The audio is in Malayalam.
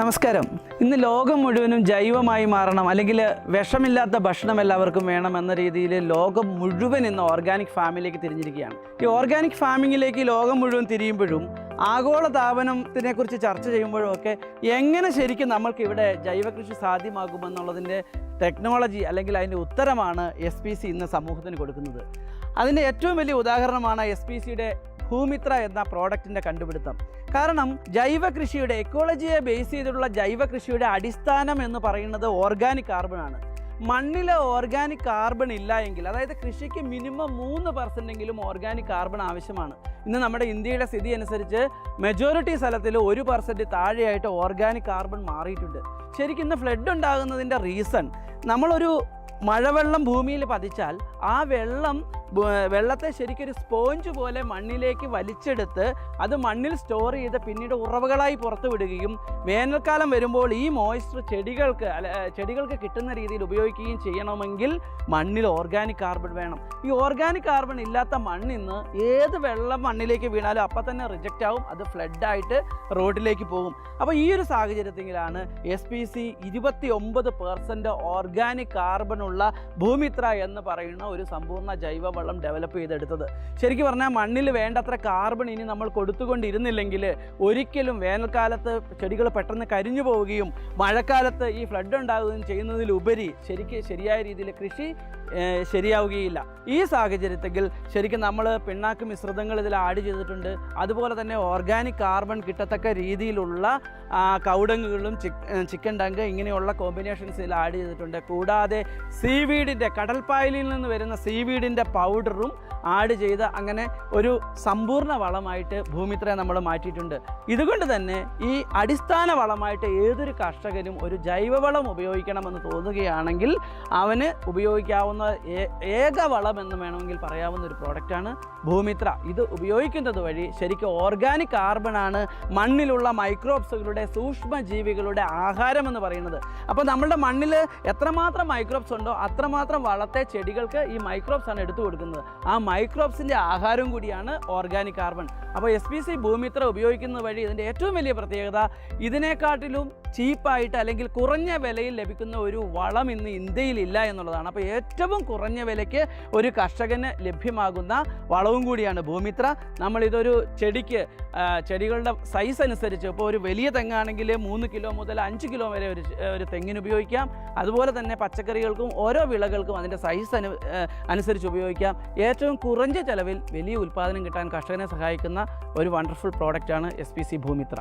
നമസ്കാരം. ഇന്ന് ലോകം മുഴുവനും ജൈവമായി മാറണം, അല്ലെങ്കിൽ വിഷമില്ലാത്ത ഭക്ഷണം എല്ലാവർക്കും വേണം എന്ന രീതിയിൽ ലോകം മുഴുവൻ ഇന്ന് ഓർഗാനിക് ഫാമിങ്ങിലേക്ക് തിരിഞ്ഞിരിക്കുകയാണ്. ഈ ഓർഗാനിക് ഫാമിങ്ങിലേക്ക് ലോകം മുഴുവൻ തിരിയുമ്പോഴും ആഗോള താപനത്തിനെക്കുറിച്ച് ചർച്ച ചെയ്യുമ്പോഴും ഒക്കെ എങ്ങനെ ശരിക്കും നമ്മൾക്ക് ഇവിടെ ജൈവകൃഷി സാധ്യമാകുമെന്നുള്ളതിൻ്റെ ടെക്നോളജി അല്ലെങ്കിൽ അതിൻ്റെ ഉത്തരമാണ് SPC ഇന്ന് സമൂഹത്തിന് കൊടുക്കുന്നത്. അതിൻ്റെ ഏറ്റവും വലിയ ഉദാഹരണമാണ് SPCയുടെ ഭൂമിത്ര എന്ന പ്രോഡക്റ്റിൻ്റെ കണ്ടുപിടുത്തം. കാരണം ജൈവ കൃഷിയുടെ എക്കോളജിയെ ബേസ് ചെയ്തിട്ടുള്ള ജൈവ കൃഷിയുടെ അടിസ്ഥാനം എന്ന് പറയുന്നത് ഓർഗാനിക് കാർബണാണ്. മണ്ണിൽ ഓർഗാനിക് കാർബൺ ഇല്ല എങ്കിൽ, അതായത് കൃഷിക്ക് മിനിമം 3% ഓർഗാനിക് കാർബൺ ആവശ്യമാണ്. ഇന്ന് നമ്മുടെ ഇന്ത്യയുടെ സ്ഥിതി അനുസരിച്ച് മെജോറിറ്റി സ്ഥലത്തിൽ 1% താഴെയായിട്ട് ഓർഗാനിക് കാർബൺ മാറിയിട്ടുണ്ട്. ശരിക്കും ഇന്ന് ഫ്ലഡ് ഉണ്ടാകുന്നതിൻ്റെ റീസൺ, നമ്മളൊരു മഴവെള്ളം ഭൂമിയിൽ പതിച്ചാൽ ആ വെള്ളത്തെ ശരിക്കൊരു സ്പോഞ്ച് പോലെ മണ്ണിലേക്ക് വലിച്ചെടുത്ത് അത് മണ്ണിൽ സ്റ്റോർ ചെയ്ത് പിന്നീട് ഉറവകളായി പുറത്തു വിടുകയും വേനൽക്കാലം വരുമ്പോൾ ഈ മോയ്സ്ചർ ചെടികൾക്ക് കിട്ടുന്ന രീതിയിൽ ഉപയോഗിക്കുകയും ചെയ്യണമെങ്കിൽ മണ്ണിൽ ഓർഗാനിക് കാർബൺ വേണം. ഈ ഓർഗാനിക് കാർബൺ ഇല്ലാത്ത മണ്ണിന്ന് ഏത് വെള്ളം മണ്ണിലേക്ക് വീണാലും അപ്പം തന്നെ റിജക്റ്റ് ആവും, അത് ഫ്ലഡായിട്ട് റോഡിലേക്ക് പോകും. അപ്പോൾ ഈ ഒരു സാഹചര്യത്തിലാണ് SPC 29% ഓർഗാനിക് കാർബണുള്ള ഭൂമിത്ര എന്ന് പറയുന്ന ഒരു സമ്പൂർണ്ണ ജൈവവളം ഡെവലപ്പ് ചെയ്തെടുത്തത്. ശരിക്കും പറഞ്ഞാൽ മണ്ണിൽ വേണ്ടത്ര കാർബൺ ഇനി നമ്മൾ കൊടുത്തുകൊണ്ടിരുന്നില്ലെങ്കിൽ ഒരിക്കലും വേനൽക്കാലത്ത് ചെടികൾ പെട്ടെന്ന് കരിഞ്ഞു പോവുകയും മഴക്കാലത്ത് ഈ ഫ്ലഡ് ഉണ്ടാകുകയും ചെയ്യുന്നതിലുപരി ശരിയായ രീതിയിൽ കൃഷി ശരിയാവുകയില്ല. ഈ സാഹചര്യത്തിൽ ശരിക്കും നമ്മൾ പിണ്ണാക്ക് മിശ്രിതങ്ങൾ ഇതിൽ ആഡ് ചെയ്തിട്ടുണ്ട്. അതുപോലെ തന്നെ ഓർഗാനിക് കാർബൺ കിട്ടത്തക്ക രീതിയിലുള്ള കൗഡങ്ങുകളും ചിക്കൻ ഡങ്ക് ഇങ്ങനെയുള്ള കോമ്പിനേഷൻസ് ഇതിൽ ആഡ് ചെയ്തിട്ടുണ്ട്. കൂടാതെ സീവീഡിൻ്റെ, കടൽപ്പായലിൽ നിന്ന് വരുന്ന സീവീഡിൻ്റെ പൗഡറും ആഡ് ചെയ്ത് അങ്ങനെ ഒരു സമ്പൂർണ്ണ വളമായിട്ട് ഭൂമിത്രയെ നമ്മൾ മാറ്റിയിട്ടുണ്ട്. ഇതുകൊണ്ട് തന്നെ ഈ അടിസ്ഥാന വളമായിട്ട് ഏതൊരു കർഷകനും ഒരു ജൈവവളം ഉപയോഗിക്കണമെന്ന് തോന്നുകയാണെങ്കിൽ അവന് ഉപയോഗിക്കാവുന്ന ഏക വളം എന്ന് വേണമെങ്കിൽ പറയാവുന്ന ഒരു പ്രോഡക്റ്റാണ് ഭൂമിത്ര. ഇത് ഉപയോഗിക്കുന്നത് വഴി ശരിക്കും ഓർഗാനിക് കാർബണാണ് മണ്ണിലുള്ള മൈക്രോബ്സുകളുടെ, സൂക്ഷ്മജീവികളുടെ ആഹാരം എന്ന് പറയുന്നത്. അപ്പോൾ നമ്മളുടെ മണ്ണിൽ എത്രമാത്രം മൈക്രോബ്സ് ഉണ്ടോ അത്രമാത്രം വളത്തെ ചെടികൾക്ക് ഈ മൈക്രോബ്സ് ആണ് എടുത്തു കൊടുക്കുന്നത്. ആ മൈക്രോബ്സിൻ്റെ ആഹാരം കൂടിയാണ് ഓർഗാനിക് കാർബൺ. അപ്പോൾ SPC ഭൂമിത്ര ഉപയോഗിക്കുന്നത് വഴി ഇതിൻ്റെ ഏറ്റവും വലിയ പ്രത്യേകത, ഇതിനെക്കാട്ടിലും ചീപ്പായിട്ട് അല്ലെങ്കിൽ കുറഞ്ഞ വിലയിൽ ലഭിക്കുന്ന ഒരു വളം ഇന്ന് ഇന്ത്യയിലില്ല എന്നുള്ളതാണ്. അപ്പോൾ ഏറ്റവും കുറഞ്ഞ വിലയ്ക്ക് ഒരു കർഷകന് ലഭ്യമാകുന്ന വളവും കൂടിയാണ് ഭൂമിത്ര. നമ്മളിതൊരു ചെടികളുടെ സൈസ് അനുസരിച്ച്, ഇപ്പോൾ ഒരു വലിയ തെങ്ങാണെങ്കിൽ 3 കിലോ മുതൽ 5 കിലോ വരെ ഒരു തെങ്ങിന് ഉപയോഗിക്കാം. അതുപോലെ തന്നെ പച്ചക്കറികൾക്കും ഓരോ വിളകൾക്കും അതിൻ്റെ സൈസ് അനുസരിച്ച് ഉപയോഗിക്കാം. ഏറ്റവും കുറഞ്ഞ ചിലവിൽ വലിയ ഉൽപ്പാദനം കിട്ടാൻ കർഷകനെ സഹായിക്കുന്ന ഒരു വണ്ടർഫുൾ പ്രോഡക്റ്റാണ് SPC ഭൂമിത്ര.